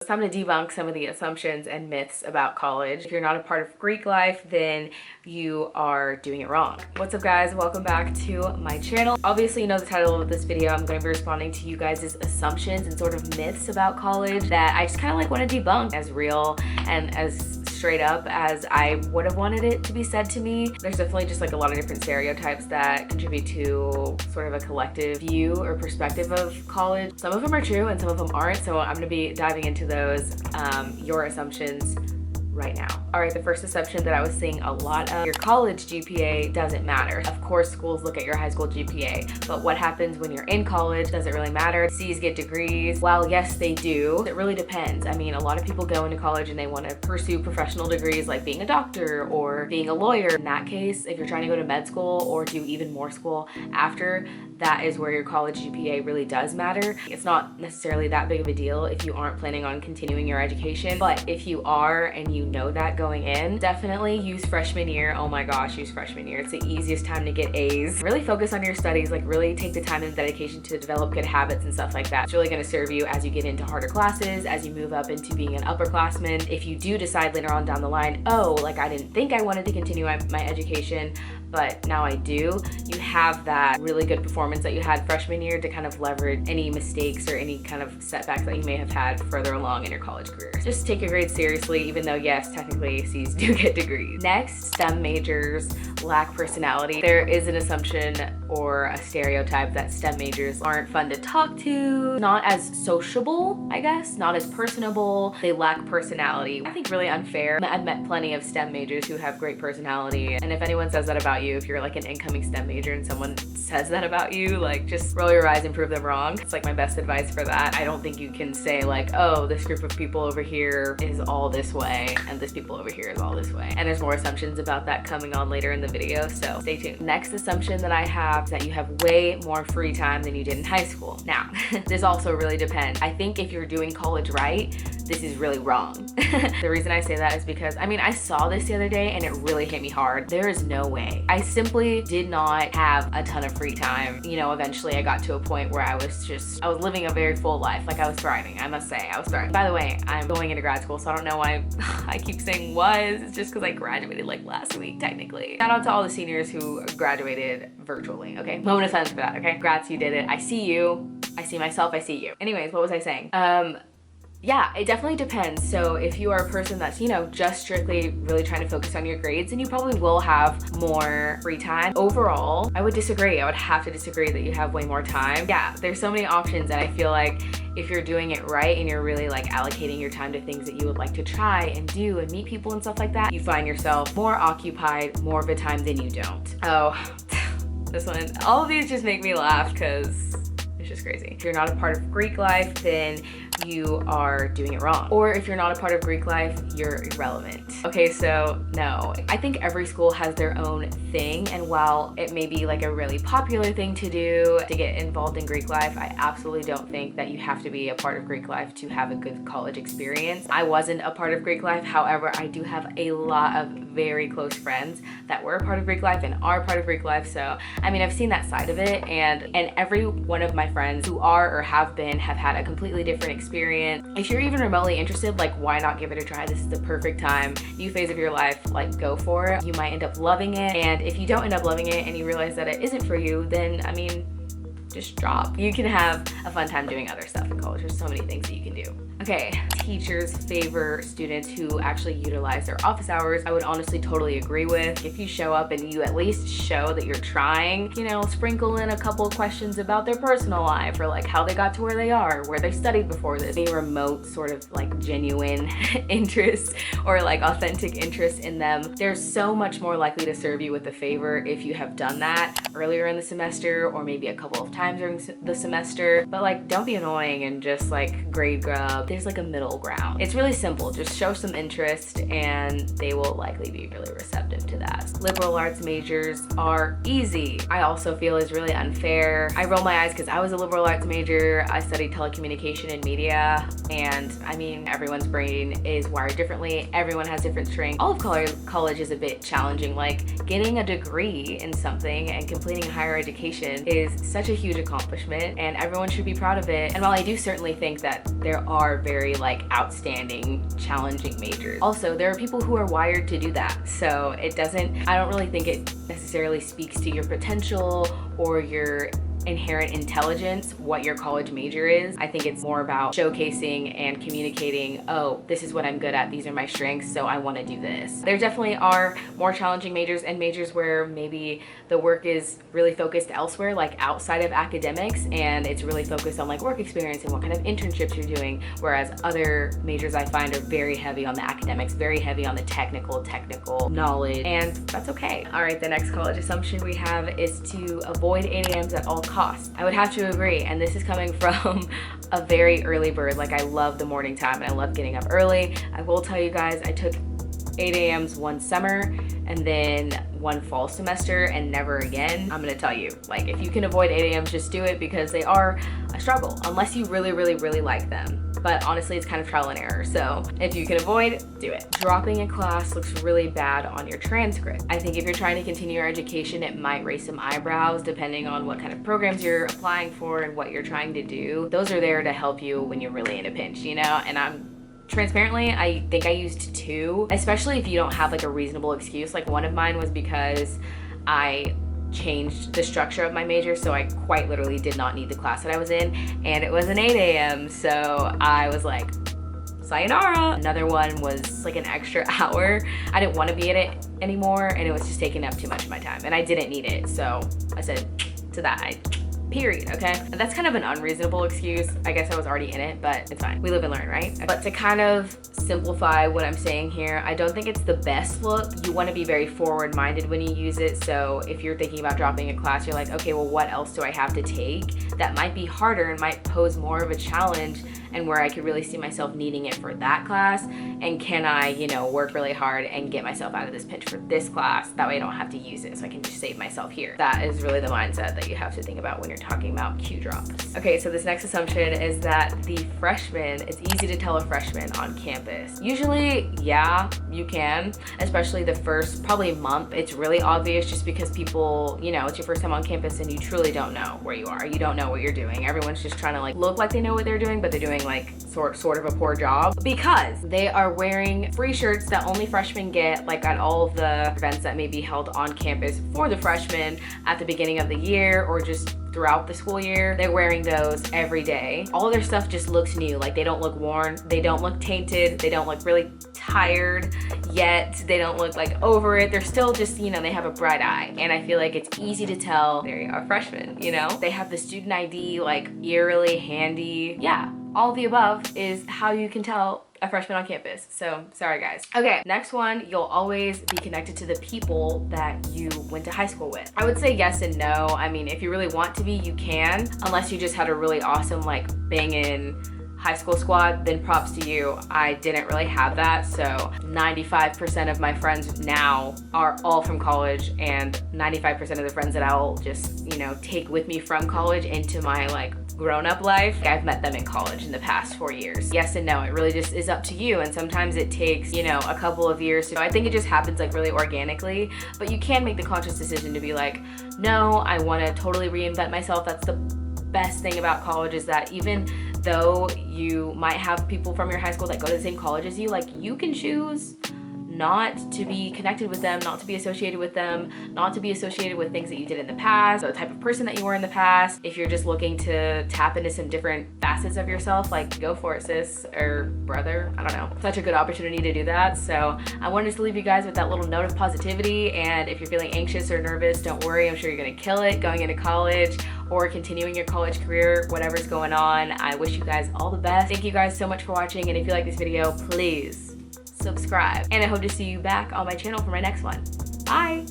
It's time to debunk some of the assumptions and myths about college. If you're not a part of Greek life, then you are doing it wrong. What's up, guys? Welcome back to my channel. Obviously, you know the title of this video. I'm going to be responding to you guys' assumptions and sort of myths about college that I just kind of like want to debunk as real and as straight up as I would have wanted it to be said to me. There's definitely just like a lot of different stereotypes that contribute to sort of a collective view or perspective of college. Some of them are true and some of them aren't, so I'm going to be diving into those, your assumptions right now. All right, the first assumption that I was seeing a lot of, your college GPA doesn't matter. Of course, schools look at your high school GPA, but what happens when you're in college? Does it really matter? C's get degrees. While yes, they do, it really depends. I mean, a lot of people go into college and they want to pursue professional degrees like being a doctor or being a lawyer. In that case, if you're trying to go to med school or do even more school after, that is where your college GPA really does matter. It's not necessarily that big of a deal if you aren't planning on continuing your education, but if you are and you know that going in, definitely use freshman year. Oh my gosh, use freshman year. It's the easiest time to get A's. Really focus on your studies, like really take the time and dedication to develop good habits and stuff like that. It's really gonna serve you as you get into harder classes, as you move up into being an upperclassman. If you do decide later on down the line, oh, like I didn't think I wanted to continue my education, but now I do, you have that really good performance that you had freshman year to kind of leverage any mistakes or any kind of setbacks that you may have had further along in your college career. Just take your grades seriously, even though yes, technically C's do get degrees. Next, STEM majors lack personality. There is an assumption or a stereotype that STEM majors aren't fun to talk to, not as sociable, I guess, not as personable. They lack personality. I think really unfair. I've met plenty of STEM majors who have great personality, and if anyone says that about you, if you're like an incoming STEM major and someone says that about you, like just roll your eyes and prove them wrong. It's like my best advice for that. I don't think you can say like, oh, this group of people over here is all this way and this people over here is all this way. And there's more assumptions about that coming on later in the video, so stay tuned. Next assumption that I have is that you have way more free time than you did in high school. Now, this also really depends. I think if you're doing college right, this is really wrong. The reason I say that is because, I mean, I saw this the other day and it really hit me hard. There is no way. I simply did not have a ton of free time. You know, eventually I got to a point where I was living a very full life. Like I was thriving, I must say, I was thriving. By the way, I'm going into grad school, so I don't know why I keep saying was. It's just because I graduated like last week, technically. Shout out to all the seniors who graduated virtually, okay? Moment of silence for that, okay? Congrats, you did it. I see you. I see myself, I see you. Anyways, what was I saying? Yeah, it definitely depends. So if you are a person that's, you know, just strictly really trying to focus on your grades, then you probably will have more free time. Overall, I would disagree. I would have to disagree that you have way more time. Yeah, there's so many options, and I feel like if you're doing it right and you're really like allocating your time to things that you would like to try and do and meet people and stuff like that, you find yourself more occupied more of the time than you don't. Oh, this one, all of these just make me laugh because it's just crazy. If you're not a part of Greek life, then you are doing it wrong. Or if you're not a part of Greek life, you're irrelevant. Okay, so no. I think every school has their own thing, and while it may be like a really popular thing to do to get involved in Greek life, I absolutely don't think that you have to be a part of Greek life to have a good college experience. I wasn't a part of Greek life, however, I do have a lot of very close friends that were a part of Greek life and are part of Greek life, so I mean, I've seen that side of it, and every one of my friends who are or have been have had a completely different experience. If you're even remotely interested, like why not give it a try? This is the perfect time. New phase of your life, like go for it. You might end up loving it, and if you don't end up loving it and you realize that it isn't for you, then I mean, just drop. You can have a fun time doing other stuff in college. There's so many things that you can do. Okay, teachers favor students who actually utilize their office hours. I would honestly totally agree with. If you show up and you at least show that you're trying, you know, sprinkle in a couple of questions about their personal life or like how they got to where they are, where they studied before this. A remote sort of like genuine interest or like authentic interest in them. They're so much more likely to serve you with a favor if you have done that earlier in the semester or maybe a couple of times during the semester. But like, don't be annoying and just like grade grub. There's like a middle ground. It's really simple. Just show some interest and they will likely be really receptive to that. Liberal arts majors are easy. I also feel is really unfair. I roll my eyes because I was a liberal arts major. I studied telecommunication and media, and I mean, everyone's brain is wired differently. Everyone has different strengths. All of college is a bit challenging. Like getting a degree in something and completing a higher education is such a huge accomplishment, and everyone should be proud of it. And while I do certainly think that there are very like outstanding, challenging majors. Also, there are people who are wired to do that. So I don't really think it necessarily speaks to your potential or your inherent intelligence what your college major is. I think it's more about showcasing and communicating, oh, this is what I'm good at, these are my strengths, so I want to do this. There definitely are more challenging majors and majors where maybe the work is really focused elsewhere, like outside of academics, and it's really focused on like work experience and what kind of internships you're doing, whereas other majors I find are very heavy on the academics, very heavy on the technical knowledge, and that's okay. All right, the next college assumption we have is to avoid 8 a.m.s at all costs. I would have to agree, and this is coming from a very early bird. Like, I love the morning time and I love getting up early. I will tell you guys, I took 8 a.m.s one summer and then one fall semester and never again. I'm gonna tell you, like, if you can avoid 8 a.m.s, just do it, because they are a struggle unless you really like them. But honestly, it's kind of trial and error. So if you can avoid, do it. Dropping a class looks really bad on your transcript. I think if you're trying to continue your education, it might raise some eyebrows depending on what kind of programs you're applying for and what you're trying to do. Those are there to help you when you're really in a pinch, you know? And transparently, I think I used 2, especially if you don't have like a reasonable excuse. Like, one of mine was because I changed the structure of my major, so I quite literally did not need the class that I was in, and it was an 8 a.m. so I was like, sayonara. Another one was like an extra hour. I didn't want to be in it anymore, and it was just taking up too much of my time, and I didn't need it, so I said to that, period, okay? And that's kind of an unreasonable excuse. I guess I was already in it, but it's fine. We live and learn, right? But to kind of simplify what I'm saying here, I don't think it's the best look. You want to be very forward-minded when you use it. So if you're thinking about dropping a class, you're like, okay, well, what else do I have to take that might be harder and might pose more of a challenge, and where I could really see myself needing it for that class? And can I, you know, work really hard and get myself out of this pinch for this class? That way I don't have to use it, so I can just save myself here. That is really the mindset that you have to think about when you're talking about Q drops. Okay, so this next assumption is that the freshman, it's easy to tell a freshman on campus. Usually, yeah, you can, especially the first probably month. It's really obvious just because people, you know, it's your first time on campus and you truly don't know where you are. You don't know what you're doing. Everyone's just trying to like look like they know what they're doing, but they're doing like sort of a poor job, because they are wearing free shirts that only freshmen get, like at all of the events that may be held on campus for the freshmen at the beginning of the year or just throughout the school year. They're wearing those every day. All of their stuff just looks new. Like, they don't look worn, they don't look tainted, they don't look really tired yet, they don't look like over it. They're still just, you know, they have a bright eye, and I feel like it's easy to tell they're a freshman, you know? They have the student ID like eerily handy. Yeah, all of the above is how you can tell a freshman on campus. So sorry guys. Okay, next one, you'll always be connected to the people that you went to high school with. I would say yes and no. I mean, if you really want to be, you can, unless you just had a really awesome like banging high school squad, then props to you. I didn't really have that, so 95% of my friends now are all from college, and 95% of the friends that I'll just, you know, take with me from college into my like grown-up life, I've met them in college in the past 4 years. Yes and no, it really just is up to you, and sometimes it takes, you know, a couple of years. So I think it just happens like really organically, but you can make the conscious decision to be like, no, I want to totally reinvent myself. That's the best thing about college, is that even though you might have people from your high school that go to the same college as you, like, you can choose not to be connected with them, not to be associated with them, not to be associated with things that you did in the past, or the type of person that you were in the past. If you're just looking to tap into some different facets of yourself, like, go for it, sis or brother. I don't know. Such a good opportunity to do that. So I wanted to leave you guys with that little note of positivity. And if you're feeling anxious or nervous, don't worry. I'm sure you're gonna kill it going into college or continuing your college career, whatever's going on. I wish you guys all the best. Thank you guys so much for watching. And if you like this video, please subscribe. And I hope to see you back on my channel for my next one. Bye.